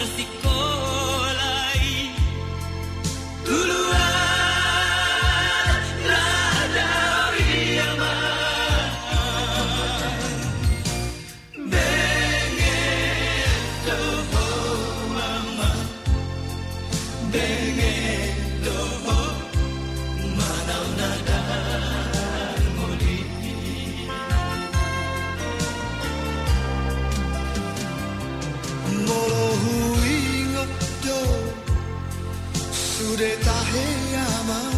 bersikolai tuluan nada wiyama bengen toho mama bengen toho manau nada muli sudah tahe aman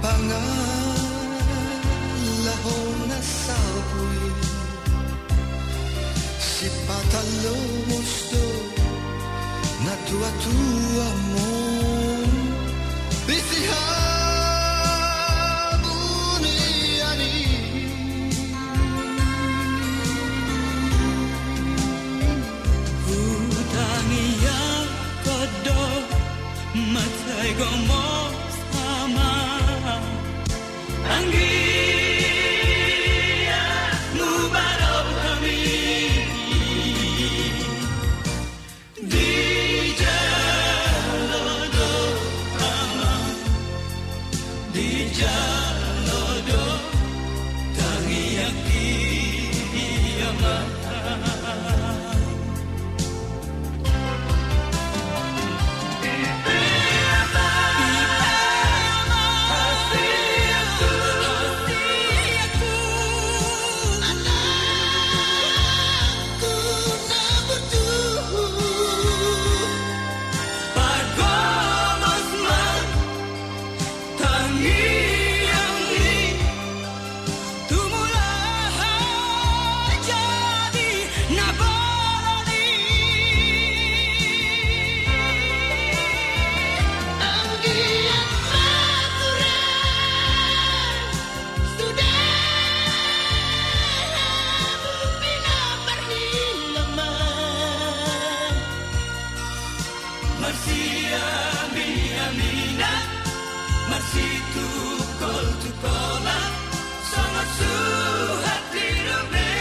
pangalahona sabui si patalo musto na tua mon buniani hutangia kodo matai gomo sama anggia mubarau kami di jalodo ama di jalodo tangiaki ama Marsi tukol-tukola sangat suhat dirumeani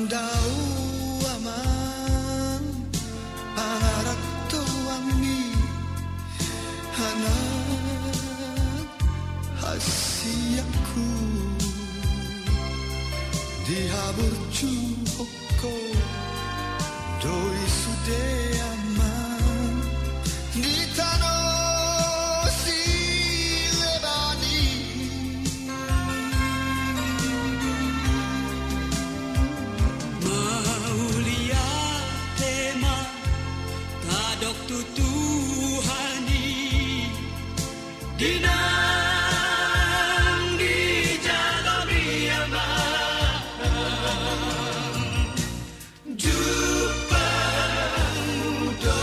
Dau aman pangarak tuangi anak hasiaku dihabur cuhoko doi sude aman di tanah silebani tutuhani dinang di jalan ama jumpa mudo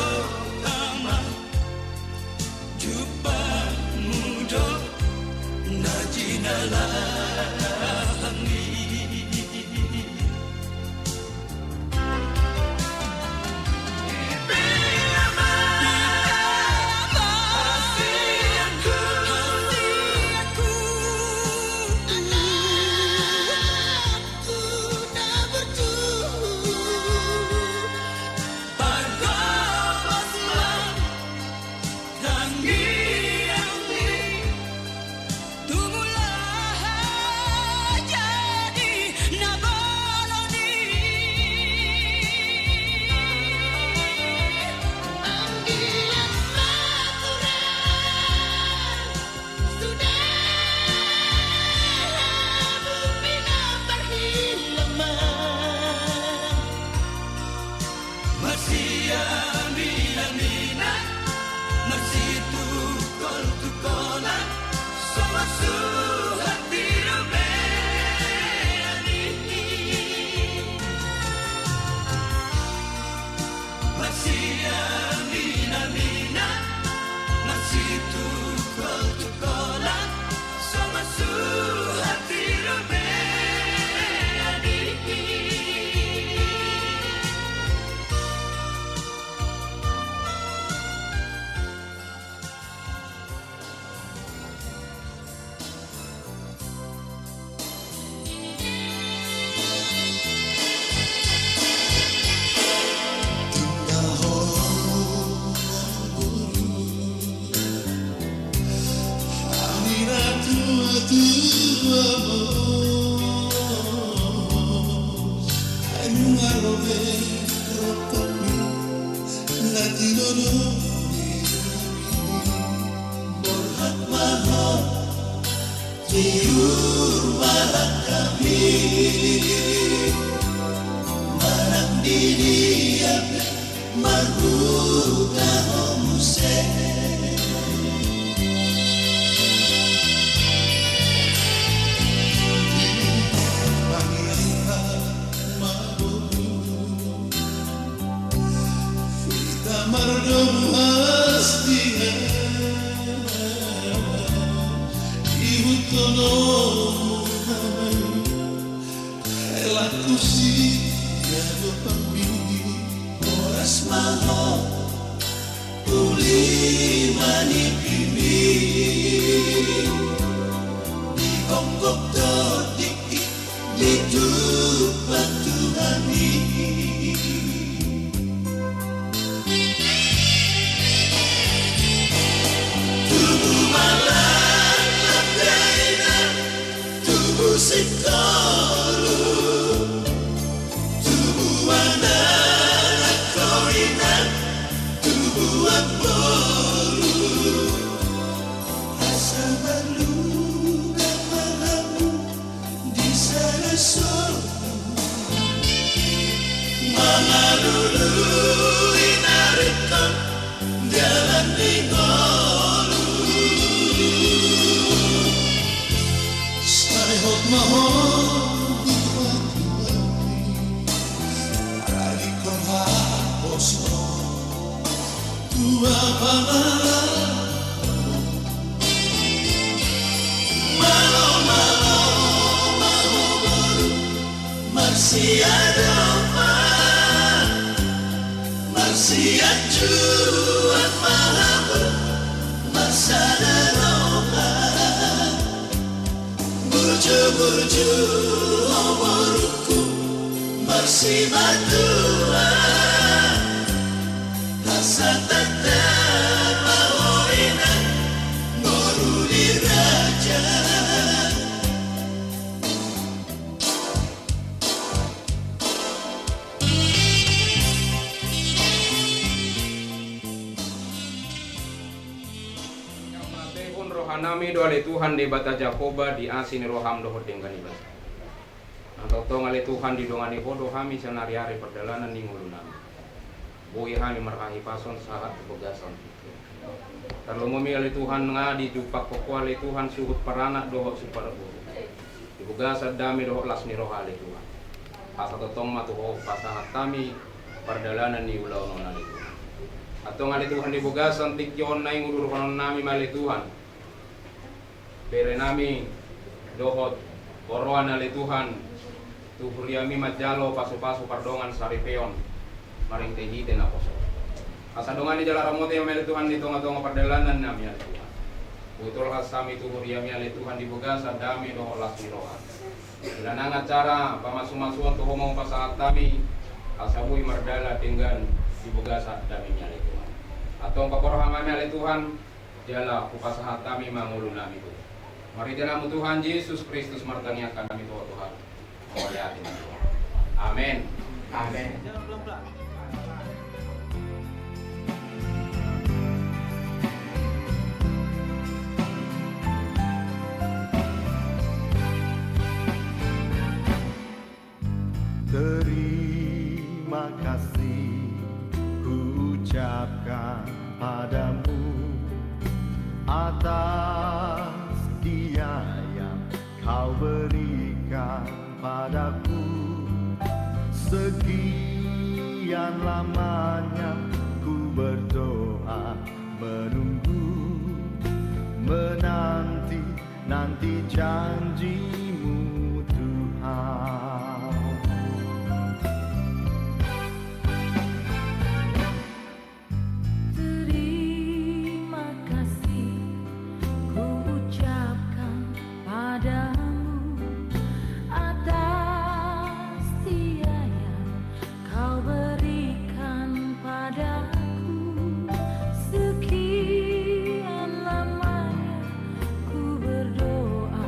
ama jumpa mudo najinalami Tumulah tu amor, en un arroyo rotomi, latino no, borhat mahal, tiur malam kami, malam diria, marhuta homuse. Mardom hastia iutono ela kusia do pambi oras maho uli mani kimi di ongkok to di tupat Tuhani. Sekalu tubuh anak koinan tubuh apolu asa malu gapalamu di sana solo mangalulu inarikon jalan di golu hot mahal Radi kon haposo tua pala malo malo malo baru marsia doa marsia cuan mahabu masada roha burju omoruku masih matua rasa tetap mahoina moru diraja rohanami do ale Tuhan di bata Jakoba di asin roham do hodeng ganibas. Antau tong ale Tuhan di dongani bodo hami sanari-ari perjalanan di ngulu nami. Boi hami markahi pason sahat kebegasan. Kalau memi ale Tuhan ngadi jupak poko ale Tuhan suhut paranak doho supara buru. Dibugasa dami doho lasni roh ale Tuhan. Asa totong matuho pasahat kami perjalanan di ulau non ale Tuhan. Atau ale Tuhan dibugasan tikyon na ngulur konon nami male Tuhan. Pere nami dohot koroan ale Tuhan tuhuriami majalo pasu-pasu pardongan saripeon maring tehite na poso asa dongan di jala ramote yang ale Tuhan di tonga-tonga pardalanan nami ale Tuhan utol hasami tuhuriami ale Tuhan di bugasa dami doho lasmi rohan ilanang acara pamasu-masuan tuho mau pasahat kami asabui mardala tinggal di bugasa dami ale Tuhan atau kaporohamami ale Tuhan jala kupasahat kami mangulu nami Tuhan. Mari dalam Tuhan Yesus Kristus martaniakan kami Tuhan. Muliakan Tuhan. Amin. Amin. Terima kasih ku ucapkan padamu atas dia yang kau berikan padaku. Sekian lamanya ku berdoa menunggu menanti janjimu Tuhan. Terima kasih ku ucapkan padamu atas setia yang kau berikan padaku. Sekian lamanya ku berdoa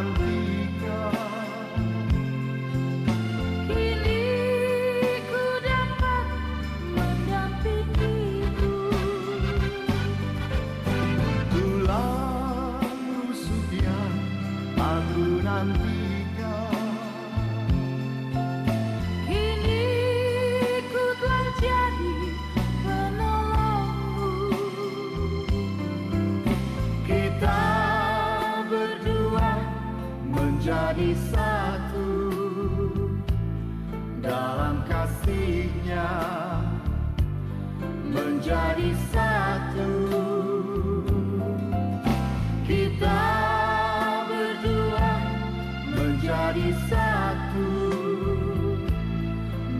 nantikan. Kini ku dapat mendampingimu. Tulang rusuk yang aku nantikan. Kini ku telah jadi penolongmu. Kita berdua menjadi satu dalam kasih-Nya, menjadi satu. Kita berdua menjadi satu,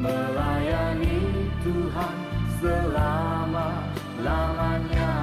melayani Tuhan selama-lamanya.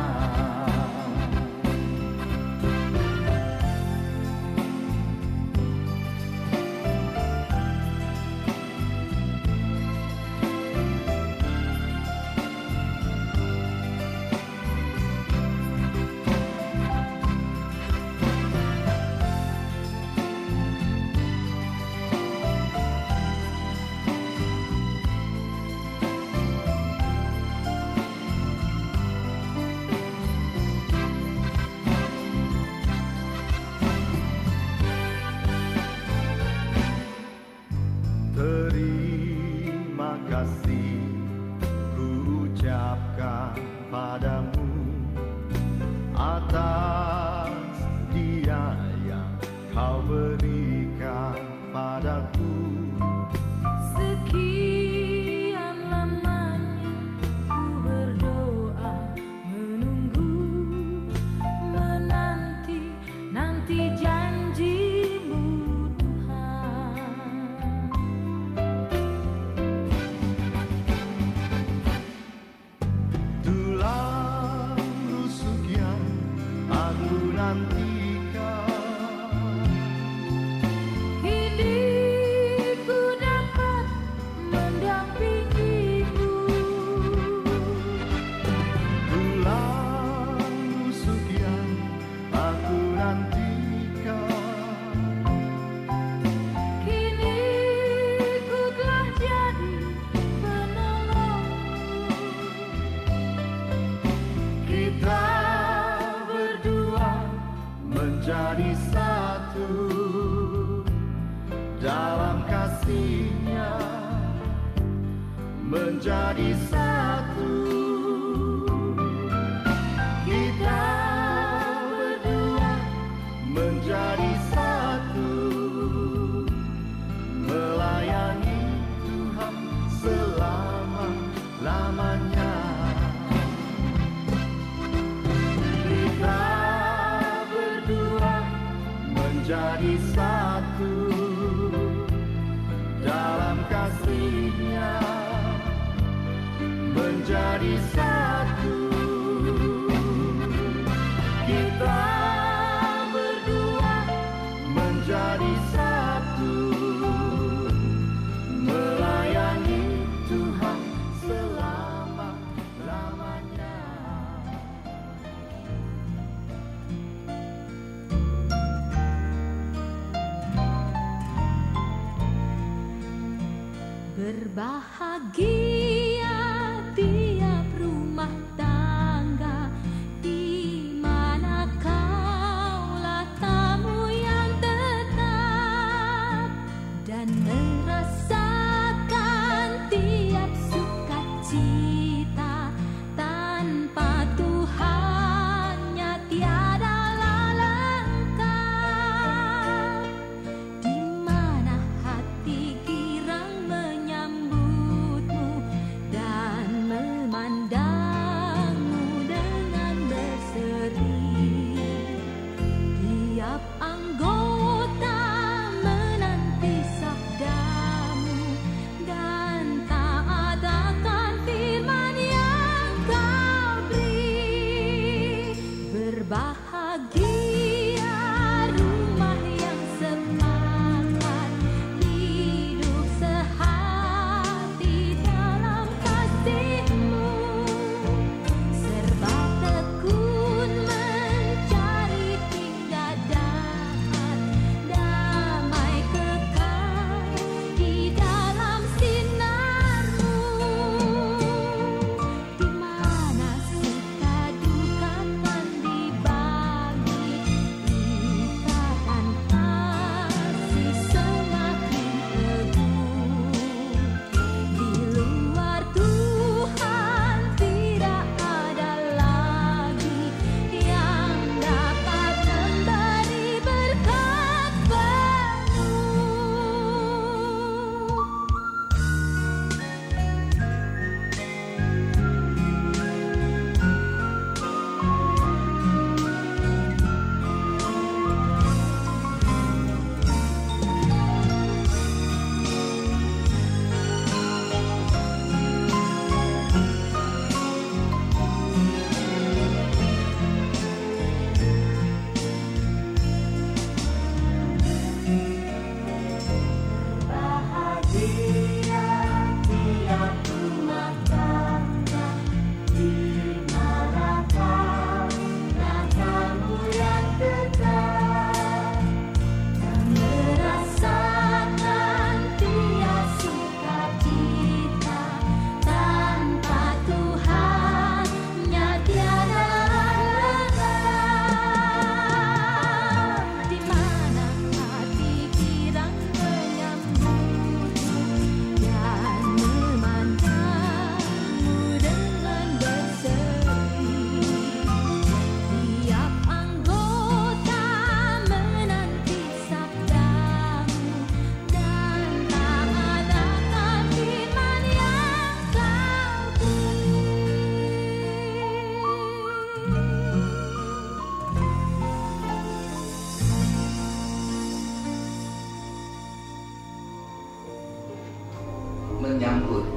Terima kasih ku ucapkan padamu atas dia yang kau berikan padaku. Sekian lamanya ku berdoa, menunggu, menanti, nanti janji-Mu Tuhan. Tulang rusuk yang aku nantikan. Kini ku dapat mendampingimu. Tulang rusuk yang aku nantikan. Kini ku telah jadi penolongmu. Kita berdua menjadi satu dalam kasih-Nya, menjadi satu. Kita berdua menjadi satu, melayani Tuhan selama-lamanya. Kita berdua menjadi satu dalam kasih-Nya, menjadi satu. Kita berdua menjadi satu, melayani Tuhan selama-lamanya. Berbahagia tiap rumah tangga di mana kaulah tamu yang tetap dan merasakan tiap sukacita. Tanpa Tuhannya tiadalah lengkap. Di mana hati girang menyambutmu dan memandangmu dengan berseri. Tiap anggota menanti sabdamu dan taat akan firman yang kau beri. Berbahagia rumah yang sepakat, hidup sehati dalam kasih-Mu, serba tekun mencari hingga dapat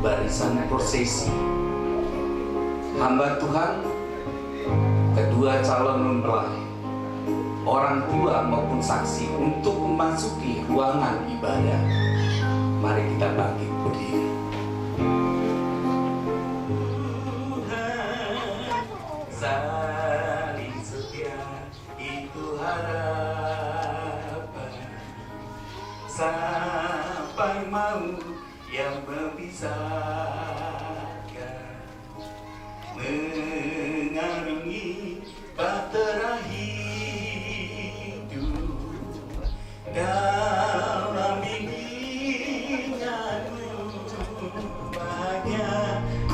barisan prosesi. Hamba Tuhan, kedua calon mempelai, orang tua maupun saksi untuk memasuki ruangan ibadah. Mari kita bangkit berdiri. Saling setia itu harapan, sampai maut yang memisahkan, mengarungi bahtera hidup dalam bimbingan bahagia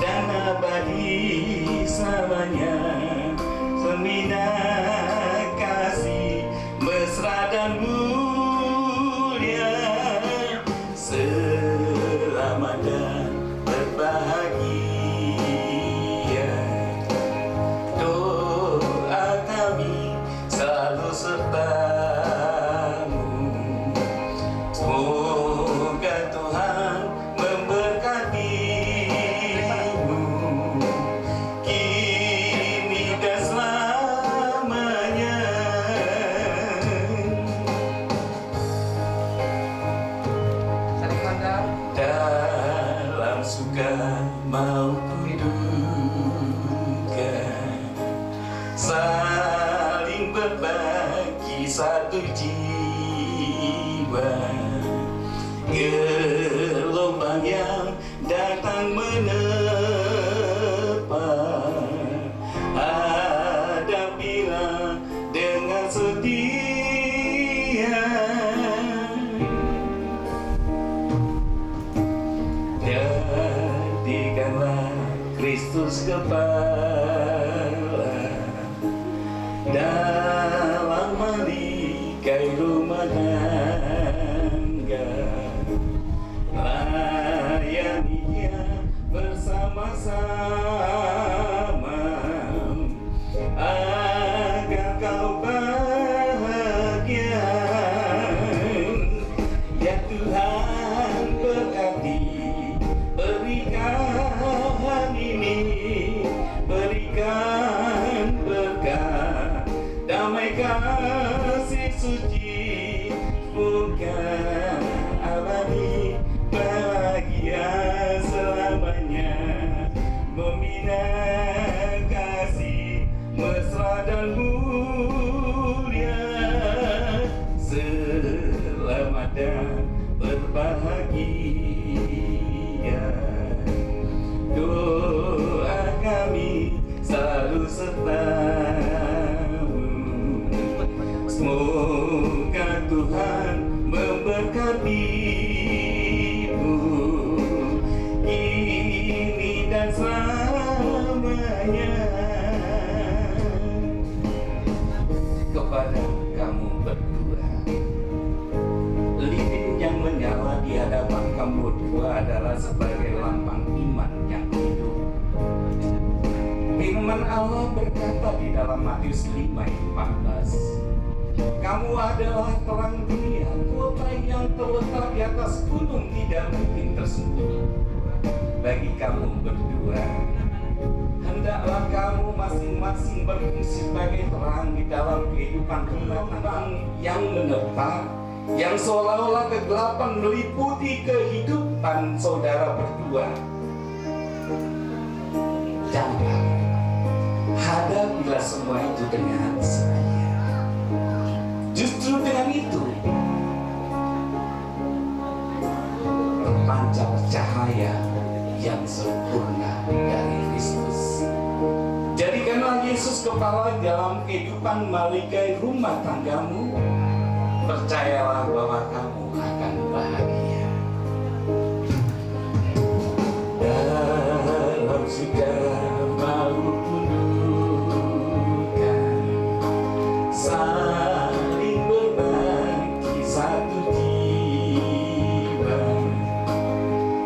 dan abadi selamanya. Semina kasih mesra dan mulia, selamat dan berbahagia. Doa kami selalu sertamu, semoga Tuhan memberkatimu kini dan selamanya. Dalam suka maupun duka, saling berbagi satu jiwa. Gelombang yang datang menerpa, hadapilah dengan setia. Jadikanlah Kristus kepala dalam melikai rumah tangga. Layaninya bersama-sama agar kau bahagia. Ya Tuhan berkati pernikahan ini, berikan berkah, damai kasih suci, bukan abadi, bahagia selamanya. Membina kasih mesra dan mulia, selamat dan berbahagia. Doa kami selalu sertamu, semoga Tuhan memberkatimu kini dan selamanya. Kepada kamu berdua, lilin yang menyala di hadapan kamu berdua adalah sebagai lambang iman yang hidup. Firman Allah berkata di dalam Matius 5:14, kamu adalah terang dunia, kota yang terletak di atas gunung tidak mungkin tersembunyi. Bagi kamu berdua, hendaklah kamu masing-masing berfungsi sebagai terang di dalam kehidupan rumah tangga yang menerpa, yang seolah-olah kegelapan meliputi kehidupan saudara berdua. Jangan, hadapilah semua itu dengan setia. Justru dengan itu terpancar cahaya yang sempurna dari Kristus. Jadikanlah Yesus kepala dalam kehidupan malikai rumah tanggamu. Percayalah bahwa kamu akan bahagia. Dalam suka maupun duka, saling berbagi satu jiwa.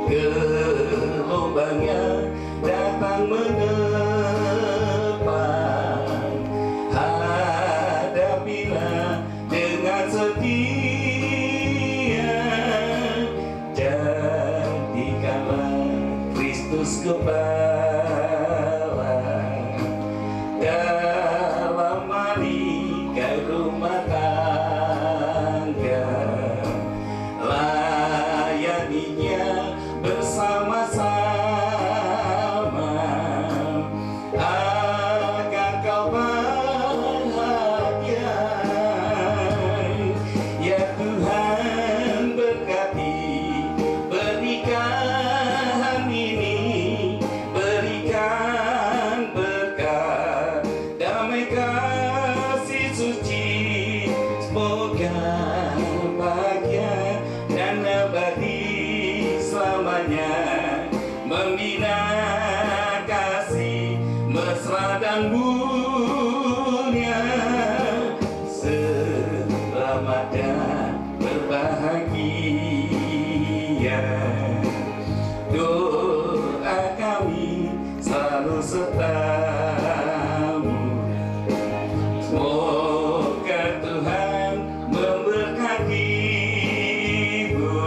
Gelombangnya datang menerpa, hadapilah dengan setia. Jadikanlah gembala dalam menikah rumah tangga, layaninya bersama-sama agar kau bahagia. Ya Tuhan, berkati pernikahan ini, berikan berkat, damai kasih suci, semoga bahagia dan abadi selamanya, membina kasih mesra dan mulia, selamat dan berbahagia. Doa kami selalu sertamu, semoga Tuhan memberkatimu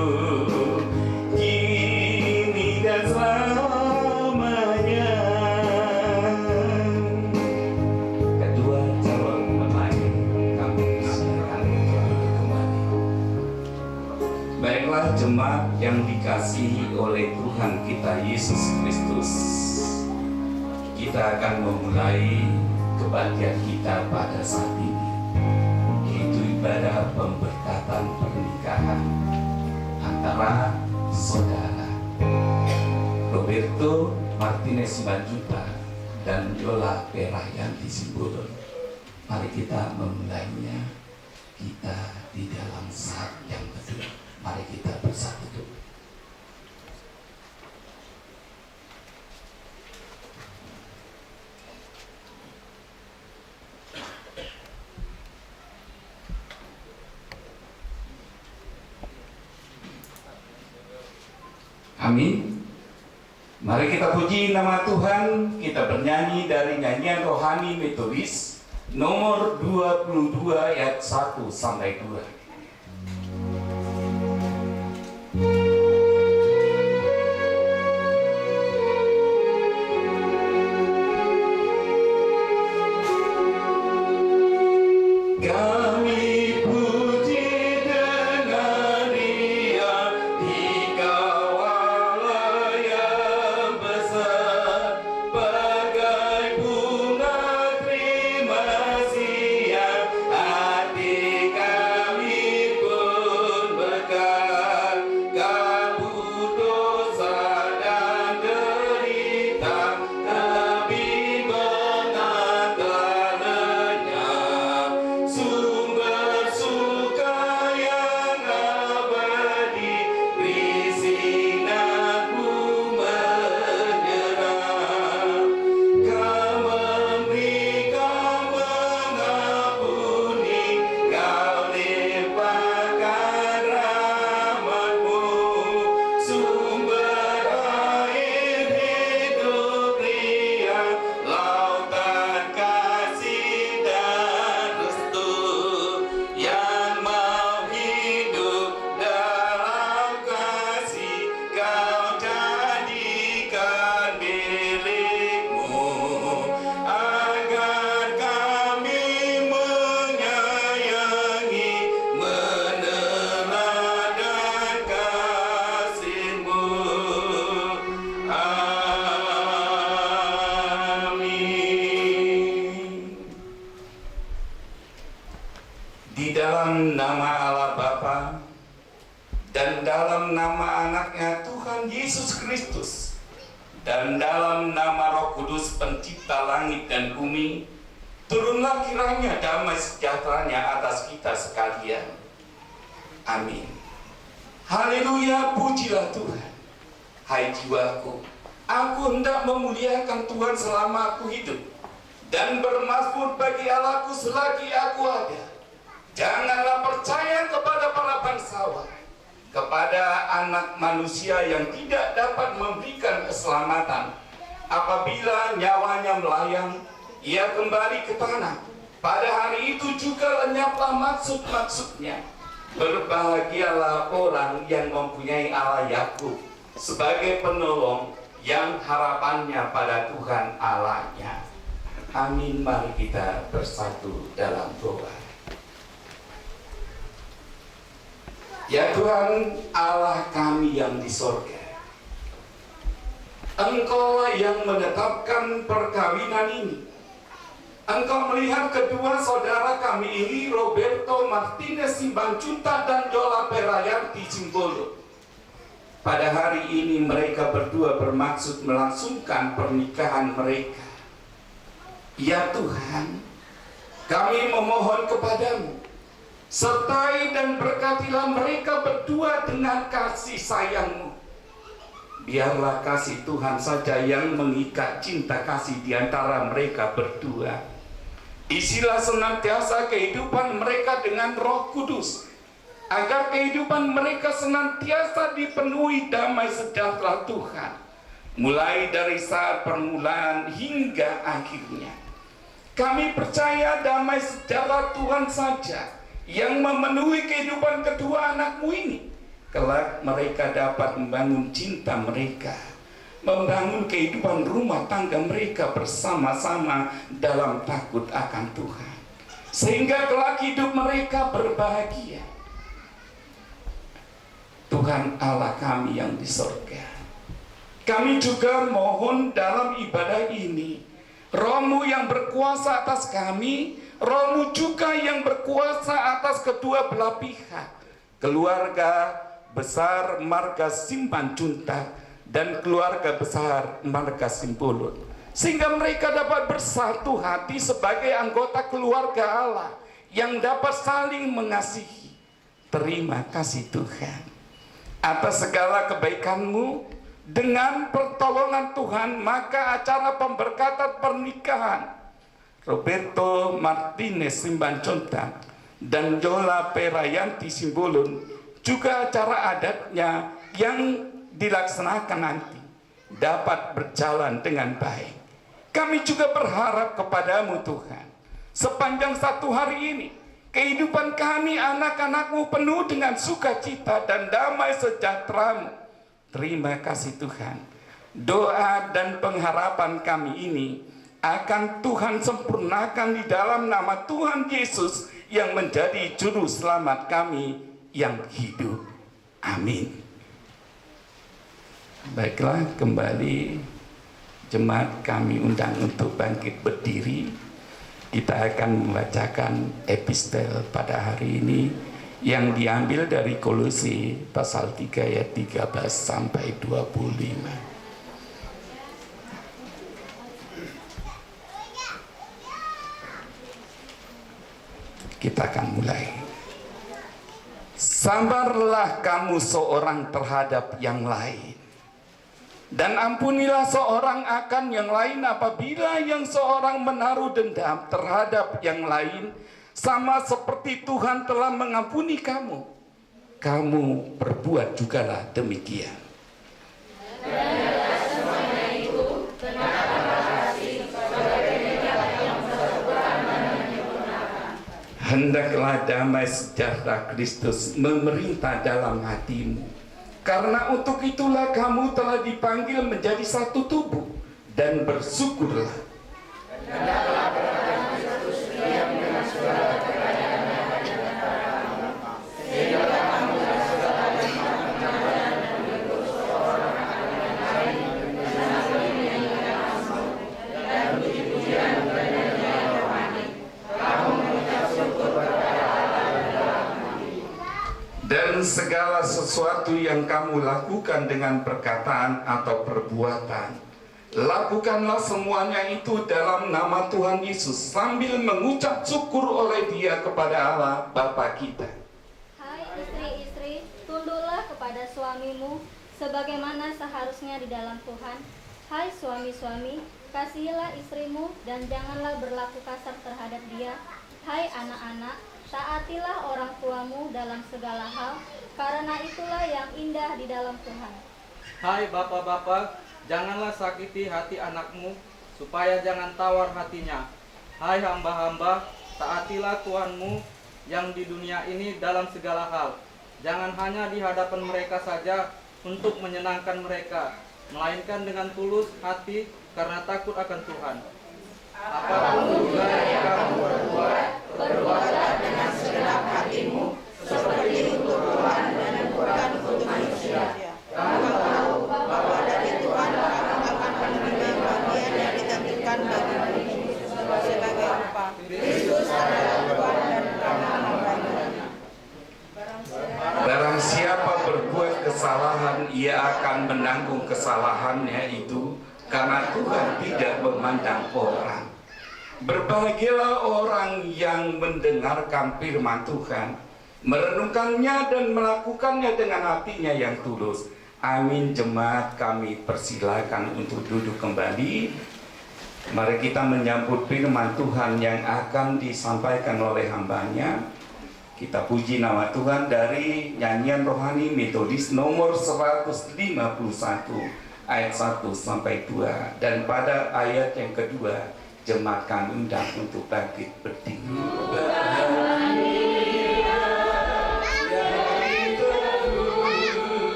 kini dan selamanya. Kedua calon mempelai kami silakan duduk kembali. Baiklah jemaat yang dikasihi oleh Tuhan kita Yesus Kristus, kita akan memulai kebaktian kita pada saat ini, yaitu ibadah pemberkatan pernikahan antara saudara Roberto Martinez Manjuta dan Yola Perayanti Simbulun. Mari kita memulainya, kita di dalam saat yang teduh. Mari kita bersatu dulu. Amin. Mari kita puji nama Tuhan. Kita bernyanyi dari nyanyian rohani Metodis nomor 22 ayat 1 sampai 2. Kami puji dengan Dia dikawal yang besar, bagai bunga terima siang, hati kami pun berkat. Kabut dosa dan derita, tapi mengantar lenyap sumber suka yang abadi, beri sinarmu menyerap. Kau memberi, kau mengampuni, kau limpahkan rahmatmu, sumber air hidup riang, lautan kasih dan restu, yang mau hidup dalam kasih, kau jadikan milikmu, agar kami menyayangi, meneladan kasih-Mu. Amin. Di dalam nama Allah Bapa dan dalam nama anaknya Tuhan Yesus Kristus dan dalam nama Roh Kudus pencipta langit dan bumi, turunlah kiranya damai sejahteranya atas kita sekalian. Amin. Haleluya, pujilah Tuhan. Hai jiwaku, aku hendak memuliakan Tuhan selama aku hidup, dan bermazmur bagi Allahku selagi aku ada. Janganlah percaya kepada para bangsawan, kepada anak manusia yang tidak dapat memberikan keselamatan. Apabila nyawanya melayang, ia kembali ke tanah. Pada hari itu juga lenyaplah maksud-maksudnya. Berbahagialah orang yang mempunyai Allah Yakub sebagai penolong, yang harapannya pada Tuhan Allahnya. Amin. Mari kita bersatu dalam doa. Ya Tuhan Allah kami yang di sorga, Engkau yang menetapkan perkawinan ini. Engkau melihat kedua saudara kami ini, Roberto Martinez Simanjuntak dan Jola Perayanti Simbolo. Pada hari ini mereka berdua bermaksud melangsungkan pernikahan mereka. Ya Tuhan, kami memohon kepadamu, sertai dan berkatilah mereka berdua dengan kasih sayang-Mu. Biarlah kasih Tuhan saja yang mengikat cinta kasih di antara mereka berdua. Isilah senantiasa kehidupan mereka dengan Roh Kudus, agar kehidupan mereka senantiasa dipenuhi damai sejahtera Tuhan, mulai dari saat permulaan hingga akhirnya. Kami percaya damai sejahtera Tuhan saja yang memenuhi kehidupan kedua anak-Mu ini. Kelak mereka dapat membangun cinta mereka, membangun kehidupan rumah tangga mereka bersama-sama dalam takut akan Tuhan, sehingga kelak hidup mereka berbahagia. Tuhan Allah kami yang di sorga, kami juga mohon dalam ibadah ini, Roh-Mu yang berkuasa atas kami, Roh-Mu juga yang berkuasa atas kedua belah pihak, keluarga besar Marga Simanjuntak dan keluarga besar Marga Simbolo, sehingga mereka dapat bersatu hati sebagai anggota keluarga Allah yang dapat saling mengasihi. Terima kasih Tuhan atas segala kebaikan-Mu. Dengan pertolongan Tuhan, maka acara pemberkatan pernikahan Roberto Martinez Simanjuntak dan Jola Perayanti Simbolon, juga acara adatnya yang dilaksanakan nanti, dapat berjalan dengan baik. Kami juga berharap kepadamu Tuhan, sepanjang satu hari ini kehidupan kami anak-anak-Mu penuh dengan sukacita dan damai sejahtera-Mu. Terima kasih Tuhan. Doa dan pengharapan kami ini akan Tuhan sempurnakan di dalam nama Tuhan Yesus yang menjadi juru selamat kami yang hidup. Amin. Baiklah, kembali jemaat kami undang untuk bangkit berdiri. Kita akan membacakan epistel pada hari ini yang diambil dari Kolose pasal 3 ayat 13 sampai 25. Kita akan mulai. Sabarlah kamu seorang terhadap yang lain, dan ampunilah seorang akan yang lain apabila yang seorang menaruh dendam terhadap yang lain, sama seperti Tuhan telah mengampuni kamu. Kamu berbuat jugalah demikian. Hendaklah damai sejahtera Kristus memerintah dalam hatimu, karena untuk itulah kamu telah dipanggil menjadi satu tubuh, dan bersyukurlah. Dan segala sesuatu yang kamu lakukan dengan perkataan atau perbuatan, lakukanlah semuanya itu dalam nama Tuhan Yesus, sambil mengucap syukur oleh Dia kepada Allah Bapa kita. Hai istri-istri, tunduklah kepada suamimu sebagaimana seharusnya di dalam Tuhan. Hai suami-suami, kasihilah istrimu dan janganlah berlaku kasar terhadap dia. Hai anak-anak, taatilah orang tuamu dalam segala hal, karena itulah yang indah di dalam Tuhan. Hai bapak-bapak, janganlah sakiti hati anakmu, supaya jangan tawar hatinya. Hai hamba-hamba, taatilah Tuhanmu yang di dunia ini dalam segala hal. Jangan hanya di hadapan mereka saja untuk menyenangkan mereka, melainkan dengan tulus hati karena takut akan Tuhan. Apapun juga yang kamu berbuat, berbuatlah dengan segenap hatimu, seperti untuk Tuhan dan bukan untuk manusia. Kamu tahu bahwa dari Tuhan kamu akan menerima bagian yang ditentukan bagimu sebagai upah. Kristus adalah Tuhan dan kamu hamba-Nya. Barang siapa berbuat kesalahan, ia akan menanggung kesalahannya itu, karena Tuhan tidak memandang orang. Berbahagialah orang yang mendengarkan firman Tuhan, merenungkannya dan melakukannya dengan hatinya yang tulus. Amin. Jemaat, kami persilakan untuk duduk kembali. Mari kita menyambut firman Tuhan yang akan disampaikan oleh hamba-Nya. Kita puji nama Tuhan dari nyanyian rohani metodis nomor 151 ayat 1 sampai 2. Dan pada ayat yang kedua, jemaat kami undang untuk bangkit berdiri.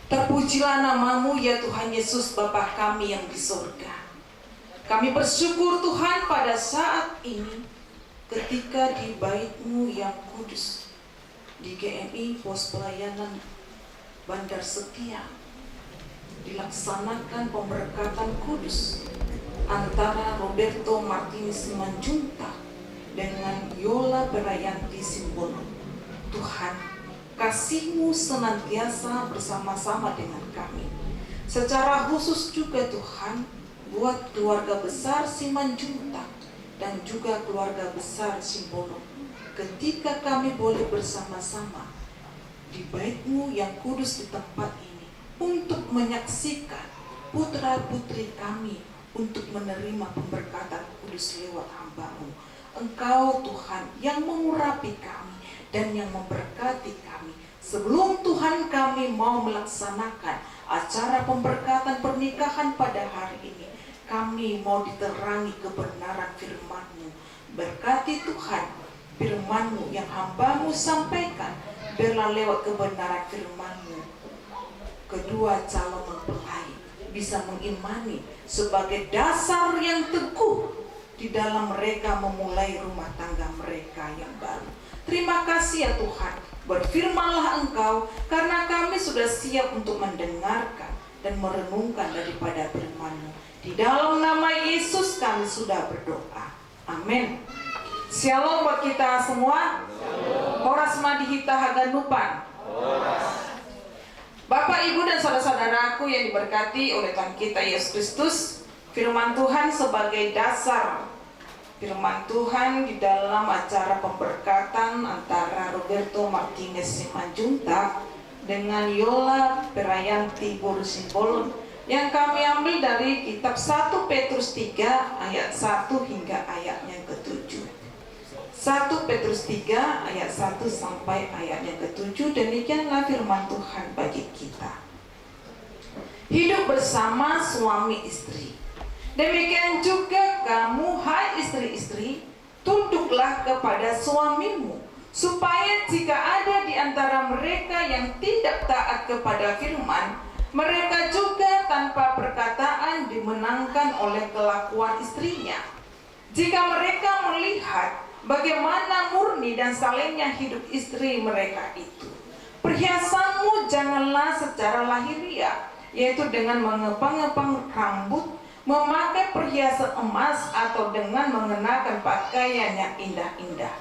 Terpujilah namamu ya Tuhan Yesus Bapa kami yang di surga. Kami bersyukur Tuhan pada saat ini ketika di bait-Mu yang kudus di GMI Pos Pelayanan Bandar Setia dilaksanakan pemberkatan kudus antara Roberto Martinez Simanjuntak dengan Yola Berayanti Simbono. Tuhan, kasih-Mu senantiasa bersama-sama dengan kami. Secara khusus juga Tuhan, buat keluarga besar Simanjuntak dan juga keluarga besar Simbono. Ketika kami boleh bersama-sama di bait-Mu yang kudus di tempat ini untuk menyaksikan putra-putri kami untuk menerima pemberkatan kudus lewat hamba-Mu. Engkau Tuhan yang mengurapi kami dan yang memberkati kami. Sebelum Tuhan kami mau melaksanakan acara pemberkatan pernikahan pada hari ini, kami mau diterangi kebenaran firman-Mu. Berkati Tuhan firman-Mu yang hamba-Mu sampaikan, biarlah lewat kebenaran firman-Mu kedua calon mempelai bisa mengimani sebagai dasar yang teguh di dalam mereka memulai rumah tangga mereka yang baru. Terima kasih ya Tuhan, berfirmanlah Engkau, karena kami sudah siap untuk mendengarkan dan merenungkan daripada firman-Mu. Di dalam nama Yesus kami sudah berdoa. Amin. Shalom buat kita semua. Horas madihita haganupan. Bapak, Ibu, dan saudara-saudaraku yang diberkati oleh Tuhan kita Yesus Kristus, firman Tuhan sebagai dasar firman Tuhan di dalam acara pemberkatan antara Roberto Martinez Simanjuntak dengan Yola Perayanti Borusimbolon yang kami ambil dari kitab 1 Petrus 3 ayat 1 hingga ayatnya ke-7. 1 Petrus 3 ayat 1 sampai ayatnya ke-7. Demikianlah firman Tuhan bagi kita. Hidup bersama suami istri. Demikian juga kamu, hai istri-istri, tunduklah kepada suamimu, supaya jika ada di antara mereka yang tidak taat kepada firman, mereka juga tanpa perkataan dimenangkan oleh kelakuan istrinya. Jika mereka melihat bagaimana murni dan salehnya hidup istri mereka itu, perhiasanmu janganlah secara lahiriah, yaitu dengan mengepang-epang rambut, memakai perhiasan emas, atau dengan mengenakan pakaian yang indah-indah.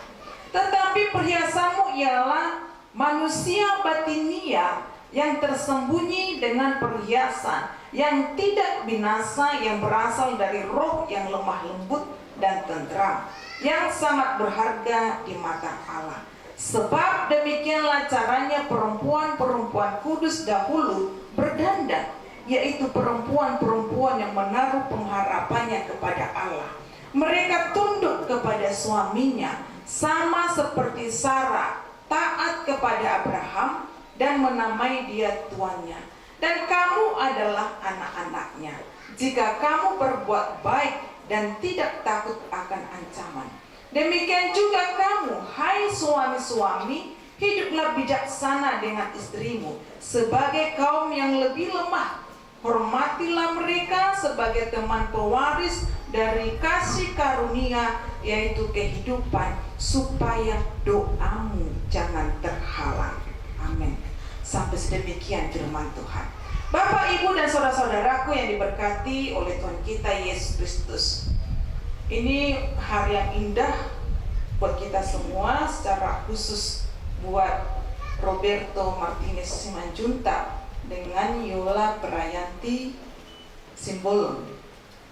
Tetapi perhiasanmu ialah manusia batinia yang tersembunyi dengan perhiasan yang tidak binasa, yang berasal dari roh yang lemah lembut dan tentram, yang sangat berharga di mata Allah. Sebab demikianlah caranya perempuan-perempuan kudus dahulu berdandan, yaitu perempuan-perempuan yang menaruh pengharapannya kepada Allah. Mereka tunduk kepada suaminya, sama seperti Sarah taat kepada Abraham dan menamai dia tuannya. Dan kamu adalah anak-anaknya, jika kamu berbuat baik dan tidak takut akan ancaman. Demikian juga kamu, hai suami-suami, hiduplah bijaksana dengan istrimu sebagai kaum yang lebih lemah. Hormatilah mereka sebagai teman pewaris dari kasih karunia, yaitu kehidupan, supaya doamu jangan terhalang. Amin. Sampai sedemikian firman Tuhan. Bapak, Ibu, dan saudara-saudaraku yang diberkati oleh Tuhan kita Yesus Kristus, ini hari yang indah buat kita semua, secara khusus buat Roberto Martinez Simanjuntak dengan Yola Perayanti Simbolon,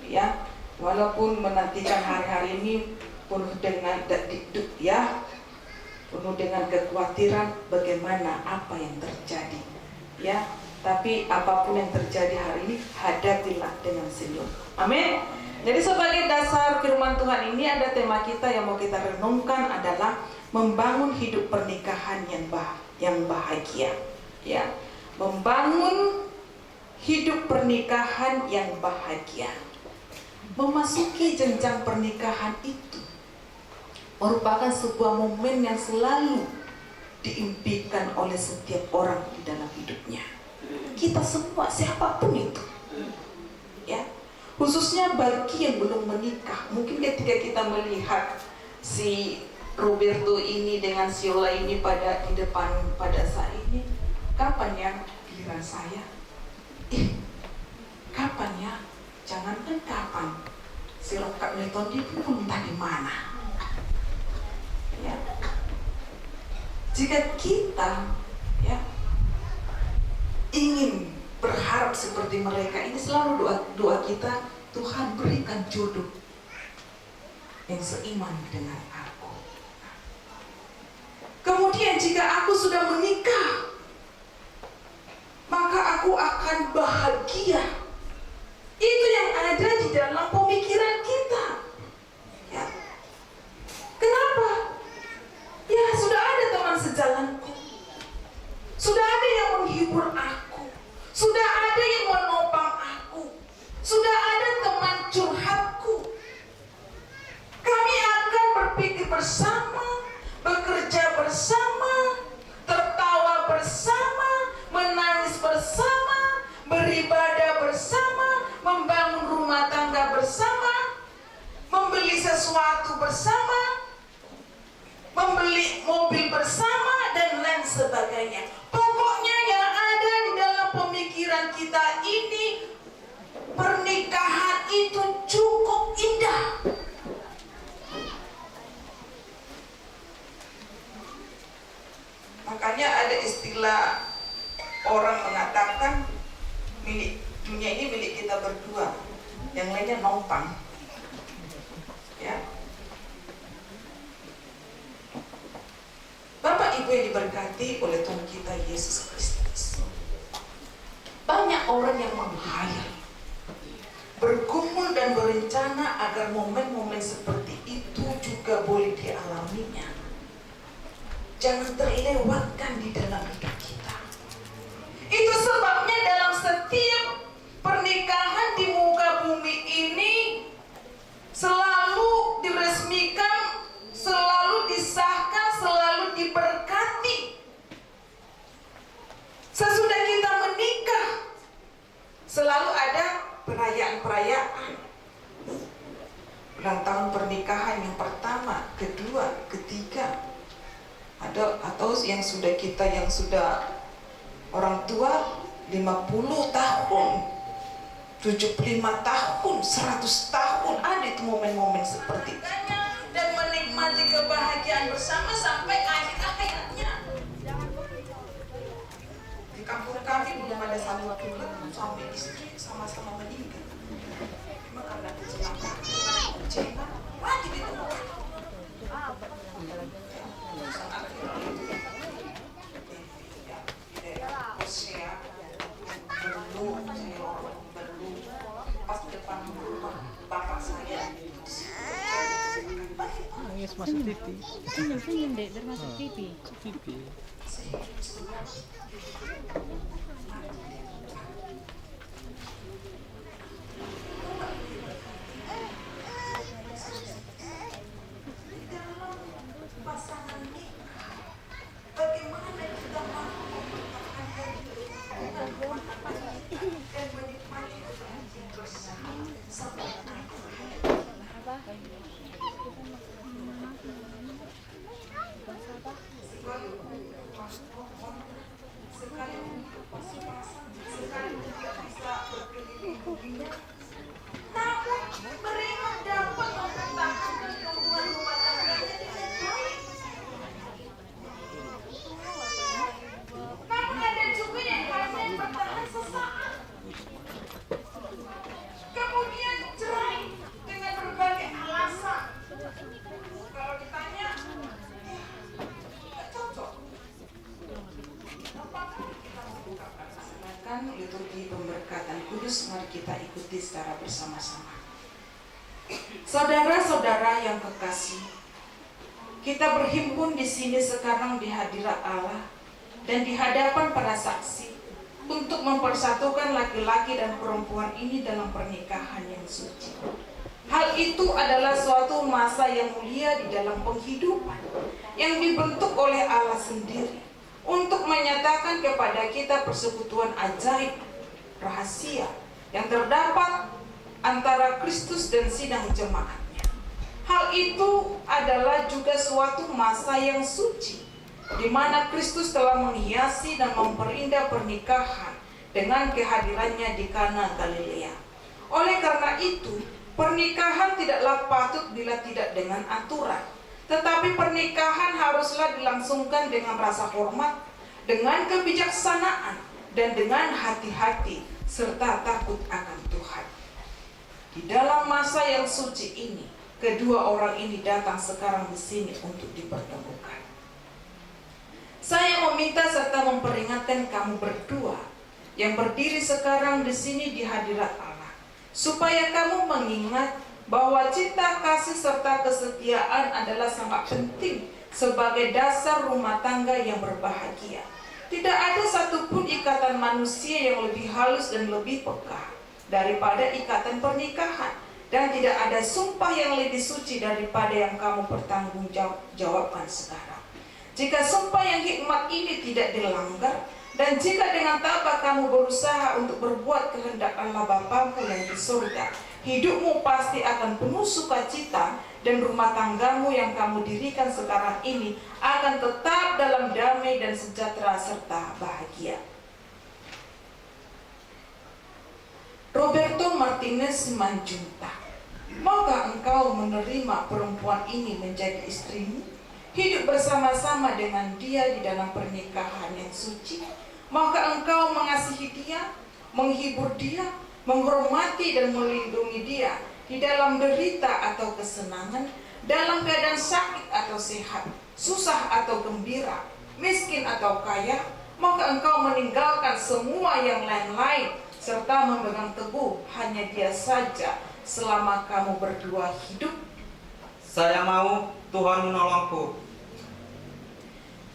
ya, walaupun menantikan hari-hari ini penuh dengan dikduk, ya, penuh dengan kekhawatiran bagaimana apa yang terjadi, ya, tapi apapun yang terjadi hari ini, hadapilah dengan senyum. Amin. Jadi sebagai dasar firman Tuhan ini, ada tema kita yang mau kita renungkan adalah membangun hidup pernikahan yang bahagia, ya. Membangun hidup pernikahan yang bahagia. Memasuki jenjang pernikahan itu merupakan sebuah momen yang selalu diimpikan oleh setiap orang di dalam hidupnya. Kita semua, siapapun itu, ya, khususnya bagi yang belum menikah. Mungkin ketika kita melihat si Roberto ini dengan si Yola ini di depan pada saat ini, kapan ya giliran saya? Kapan ya? Jangankan kapan, si Rokat Metodi pun entah di mana. Ya. Jika kita, ya, ingin berharap seperti mereka, ini selalu doa kita, Tuhan berikan jodoh yang seiman dengan aku. Kemudian jika aku sudah menikah, maka aku akan bahagia. Itu yang ada di dalam pemikiran kita, ya. Kenapa? Ya, sudah ada teman sejalanku, sudah ada yang menghibur aku, sudah ada yang menopang aku, sudah ada teman curhatku. Kami akan berpikir bersama, bekerja bersama, tertawa bersama, menangis bersama, beribadah bersama, membangun rumah tangga bersama, membeli sesuatu bersama, membeli mobil bersama, dan lain sebagainya. Pokoknya yang ada di dalam pemikiran kita ini, pernikahan itu cukup indah. Makanya ada istilah orang mengatakan milik dunia ini milik kita berdua, yang lainnya numpang. Ya, Bapak Ibu yang diberkati oleh Tuhan kita Yesus Kristus, banyak orang yang menghayal, bergumul dan berencana agar momen-momen seperti itu juga boleh dialaminya. Jangan terlewatkan di dalam hidup kita. Itu sebabnya dalam setiap pernikahan di muka bumi ini selalu diresmikan, selalu disahkan, selalu diberkati. Sesudah kita menikah, selalu ada perayaan-perayaan. Ulang tahun pernikahan yang pertama, kedua, ketiga. Ada atau yang sudah orang tua 50 tahun, 75 tahun, 100 tahun, ada itu momen-momen seperti itu. Dan menikmati kebahagiaan bersama sampai akhir hayatnya. Di kampung kami belum ada satu suami istri sama-sama meninggal. Memang karena kecelakaan, cengah, mati di tempat. Pas depan rumah bapak saya masuk TV. Senyum dek, termasuk TV. pasangan nikah, bagaimana kita mampu mempertahankan dan menikmati kebahagiaan bersama sampai akhir hayat. Sekali untuk pas-pasan, sekali tidak bisa berkeliling dunia, namun mereka dapat mempertahankan hubungan rumah tangganya dengan baik. Namun ada juga yang hanya bertahan sesaat, kemudian cerai dengan berbagai alasan. Kalau ditanya, cocok. Apakah kita membuka melaksanakan liturgi pemberkatan kudus? Mari kita ikuti secara bersama-sama. Saudara-saudara yang kekasih, kita berhimpun di sini sekarang di hadirat Allah dan di hadapan para saksi untuk mempersatukan laki-laki dan perempuan ini dalam pernikahan yang suci. Hal itu adalah suatu masa yang mulia di dalam penghidupan yang dibentuk oleh Allah sendiri untuk menyatakan kepada kita persekutuan ajaib, rahasia yang terdapat antara Kristus dan sidang jemaatnya. Hal itu adalah juga suatu masa yang suci di mana Kristus telah menghiasi dan memperindah pernikahan dengan kehadirannya di Kana Galilea. Oleh karena itu, pernikahan tidaklah patut bila tidak dengan aturan, tetapi pernikahan haruslah dilangsungkan dengan rasa hormat, dengan kebijaksanaan, dan dengan hati-hati serta takut akan Tuhan. Di dalam masa yang suci ini, kedua orang ini datang sekarang di sini untuk dipertemukan. Saya meminta serta memperingatkan kamu berdua yang berdiri sekarang di sini di hadirat Allah, supaya kamu mengingat bahwa cinta kasih serta kesetiaan adalah sangat penting sebagai dasar rumah tangga yang berbahagia. Tidak ada satupun ikatan manusia yang lebih halus dan lebih peka daripada ikatan pernikahan, dan tidak ada sumpah yang lebih suci daripada yang kamu pertanggungjawabkan sekarang. Jika sumpah yang hikmat ini tidak dilanggar, dan jika dengan tabah kamu berusaha untuk berbuat kehendak Allah Bapamu yang di surga, hidupmu pasti akan penuh sukacita, dan rumah tanggamu yang kamu dirikan sekarang ini akan tetap dalam damai dan sejahtera serta bahagia. Roberto Martinez Simanjuntak, maukah engkau menerima perempuan ini menjadi istrimu, hidup bersama-sama dengan dia di dalam pernikahan yang suci? Maukah engkau mengasihi dia, menghibur dia, menghormati dan melindungi dia di dalam derita atau kesenangan, dalam keadaan sakit atau sehat, susah atau gembira, miskin atau kaya, maka engkau meninggalkan semua yang lain-lain serta memegang teguh hanya Dia saja selama kamu berdua hidup. Saya mau Tuhan menolongku.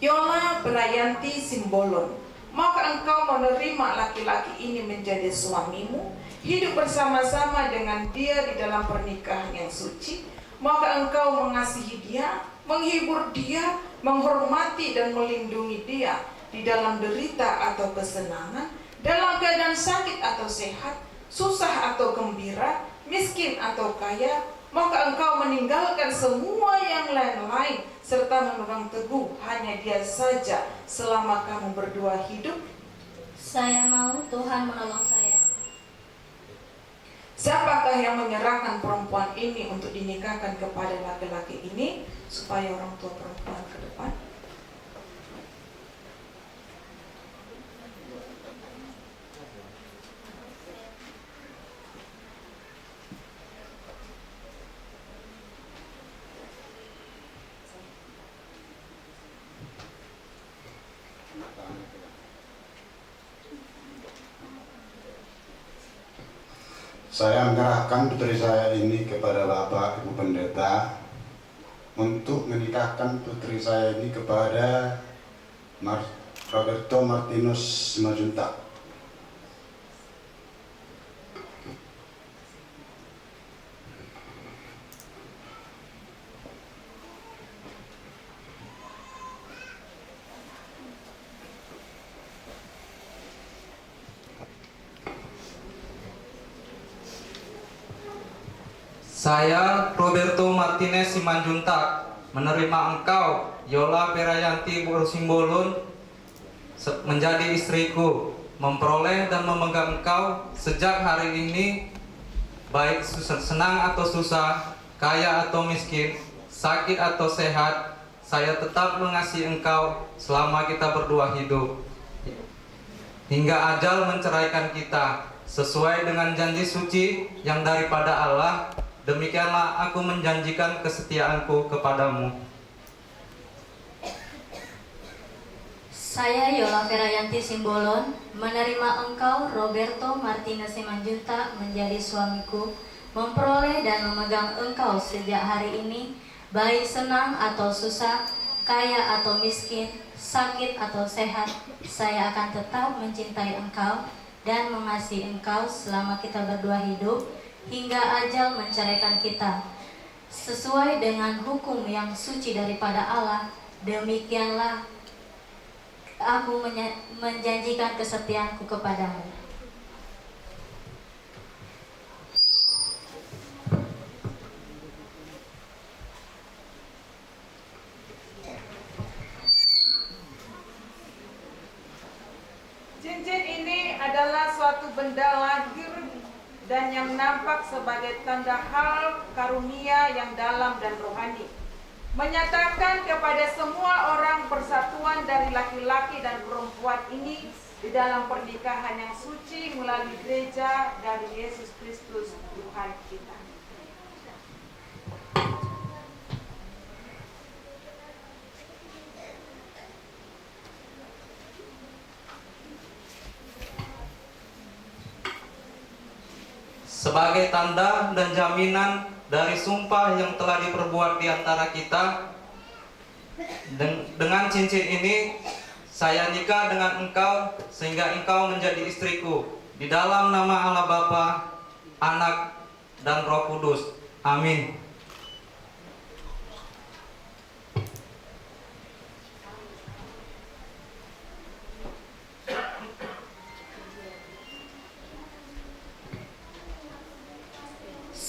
Yola Berayanti Simbolon, maka engkau menerima laki-laki ini menjadi suamimu, hidup bersama-sama dengan dia di dalam pernikahan yang suci, maka engkau mengasihi dia, menghibur dia, menghormati dan melindungi dia di dalam derita atau kesenangan, dalam keadaan sakit atau sehat, susah atau gembira, miskin atau kaya, maka engkau meninggalkan semua yang lain-lain serta memegang teguh hanya Dia saja selama kamu berdua hidup. Saya mau Tuhan menolong saya. Siapakah yang menyerahkan perempuan ini untuk dinikahkan kepada laki-laki ini supaya orang tua perempuan ke depan? Saya menyerahkan putri saya ini kepada Bapak Ibu Pendeta untuk menikahkan putri saya ini kepada Roberto Martinus Simanjuntak. Saya, Roberto Martinez Simanjuntak, menerima engkau, Yola Berayanti Simbolon, menjadi istriku, memperoleh dan memegang engkau sejak hari ini, baik senang atau susah, kaya atau miskin, sakit atau sehat, saya tetap mengasihi engkau selama kita berdua hidup, hingga ajal menceraikan kita, sesuai dengan janji suci yang daripada Allah. Demikianlah aku menjanjikan kesetiaanku kepadamu. Saya Yola Berayanti Simbolon menerima engkau Roberto Martinez Simanjuntak menjadi suamiku, memperoleh dan memegang engkau sejak hari ini, baik senang atau susah, kaya atau miskin, sakit atau sehat, saya akan tetap mencintai engkau dan mengasihi engkau selama kita berdua hidup, hingga ajal menceraikan kita, sesuai dengan hukum yang suci daripada Allah. Demikianlah aku menjanjikan kesetiaanku kepadamu. Cincin ini adalah suatu benda lahir dan yang nampak sebagai tanda hal karunia yang dalam dan rohani, menyatakan kepada semua orang persatuan dari laki-laki dan perempuan ini di dalam pernikahan yang suci melalui gereja dari Yesus Kristus Tuhan kita. Sebagai tanda dan jaminan dari sumpah yang telah diperbuat di antara kita, dengan cincin ini saya nikah dengan engkau sehingga engkau menjadi istriku, di dalam nama Allah Bapa, Anak, dan Roh Kudus. Amin.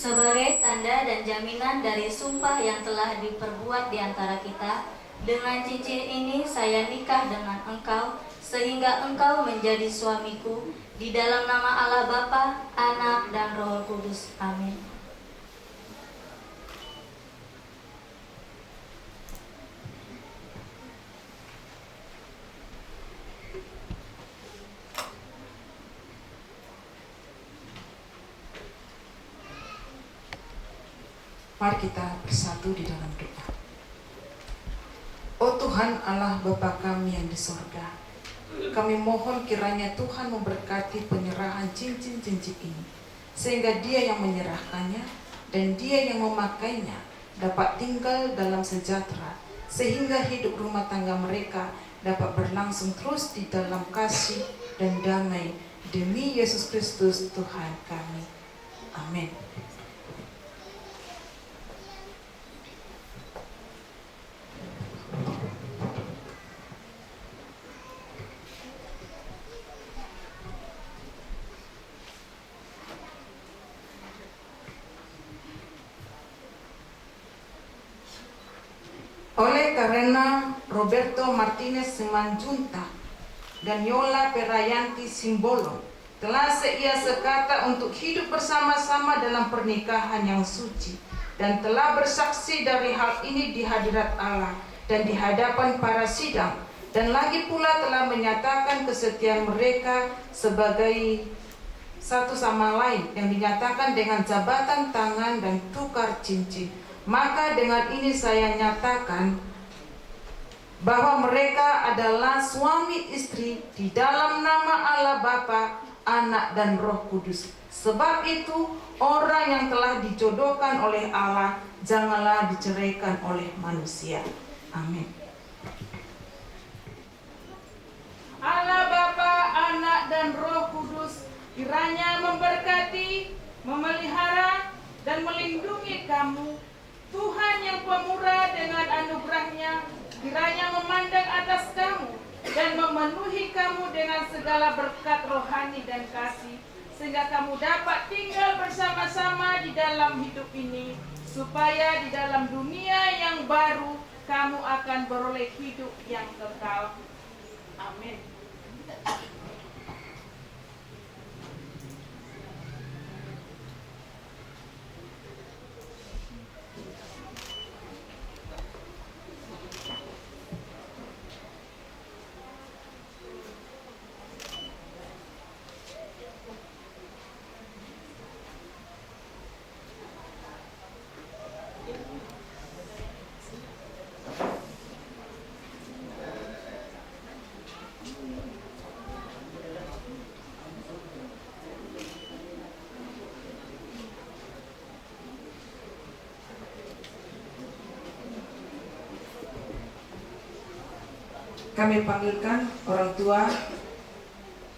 Sebagai tanda dan jaminan dari sumpah yang telah diperbuat di antara kita, dengan cincin ini saya nikah dengan engkau, sehingga engkau menjadi suamiku, di dalam nama Allah Bapa, Anak, dan Roh Kudus. Amin. Mari kita bersatu di dalam doa. Oh Tuhan Allah Bapa kami yang di sorga, kami mohon kiranya Tuhan memberkati penyerahan cincin-cincin ini, sehingga Dia yang menyerahkannya dan Dia yang memakainya dapat tinggal dalam sejahtera, sehingga hidup rumah tangga mereka dapat berlangsung terus di dalam kasih dan damai, demi Yesus Kristus Tuhan kami. Amin. Oleh karena Roberto Martinez Simanjuntak dan Yola Perayanti Simbolon telah seia sekata untuk hidup bersama-sama dalam pernikahan yang suci, dan telah bersaksi dari hal ini di hadirat Allah dan di hadapan para sidang, dan lagi pula telah menyatakan kesetiaan mereka sebagai satu sama lain yang dinyatakan dengan jabatan tangan dan tukar cincin. Maka dengan ini saya nyatakan bahwa mereka adalah suami istri di dalam nama Allah Bapa, Anak dan Roh Kudus. Sebab itu orang yang telah dijodohkan oleh Allah janganlah diceraikan oleh manusia. Amin. Allah Bapa, Anak dan Roh Kudus kiranya memberkati, memelihara dan melindungi kamu. Tuhan yang pemurah dengan anugerahnya kiranya memandang atas kamu dan memenuhi kamu dengan segala berkat rohani dan kasih, sehingga kamu dapat tinggal bersama-sama di dalam hidup ini, supaya di dalam dunia yang baru kamu akan beroleh hidup yang kekal. Amin. Kami panggilkan orang tua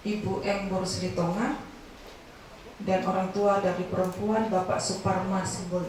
Ibu M. Boroslitonga dan orang tua dari perempuan Bapak Suparma Simbol.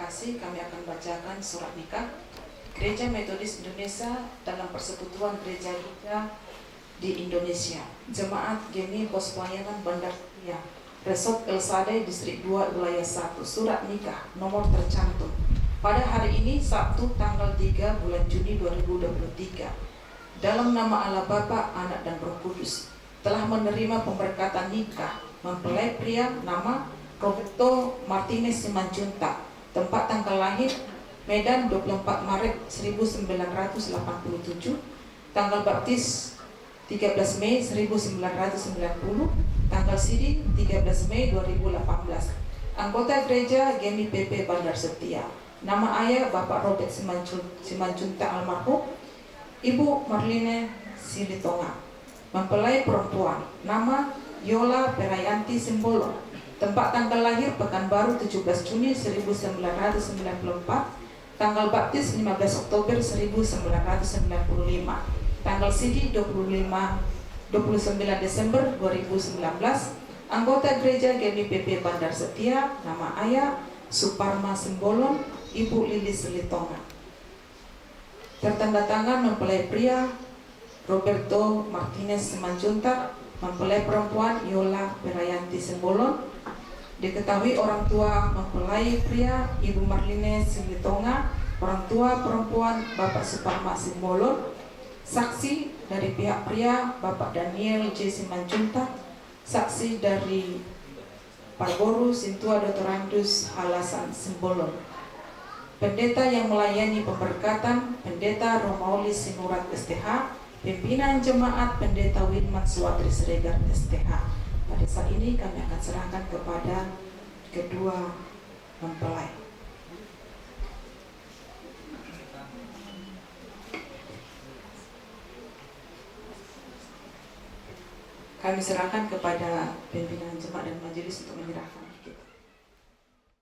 kasih, kami akan bacakan surat nikah Gereja Metodis Indonesia dalam Persekutuan Gereja di Indonesia. Jemaat Gemi Pos Pelayanan Bandar Setia, Resort El Sadai, Distrik 2, Wilayah 1. Surat nikah nomor tercantum pada hari ini Sabtu tanggal 3 bulan Juni 2023. Dalam nama Allah Bapa, Anak dan Roh Kudus, telah menerima pemberkatan nikah mempelai pria nama Roberto Martinez Simanjuntak, tempat tanggal lahir Medan 24 Maret 1987, tanggal baptis 13 Mei 1990, tanggal sidi 13 Mei 2018. Anggota gereja Gemi PP Bandar Setia. Nama ayah Bapak Robert Simanjuntak almarhum, Ibu Marlene Silitonga. Mempelai perempuan nama Yola Perayanti Simbolon, tempat tanggal lahir Pekanbaru 17 Juni 1994, tanggal baptis 15 Oktober 1995, tanggal sidi 29 Desember 2019. Anggota gereja Gemi PP Bandar Setia. Nama ayah Suparma Simbolon, Ibu Lilis Silitonga. Tertanda tangan mempelai pria Roberto Martinez Simanjuntak, mempelai perempuan Yola Perayanti Simbolon. Diketahui orang tua mempelai pria Ibu Marlene Silitonga, orang tua perempuan Bapak Suparma Simbolon. Saksi dari pihak pria Bapak Daniel J. Simanjuntak, saksi dari Parboru Sintua Dr. Halasan Simbolon. Pendeta yang melayani pemberkatan Pendeta Romauli Sinurat STH. Pimpinan Jemaat Pendeta Winman Suwatri Siregar STH. Pada saat ini kami akan serahkan kepada kedua mempelai. Kami serahkan kepada pimpinan jemaat dan majelis untuk menyerahkan.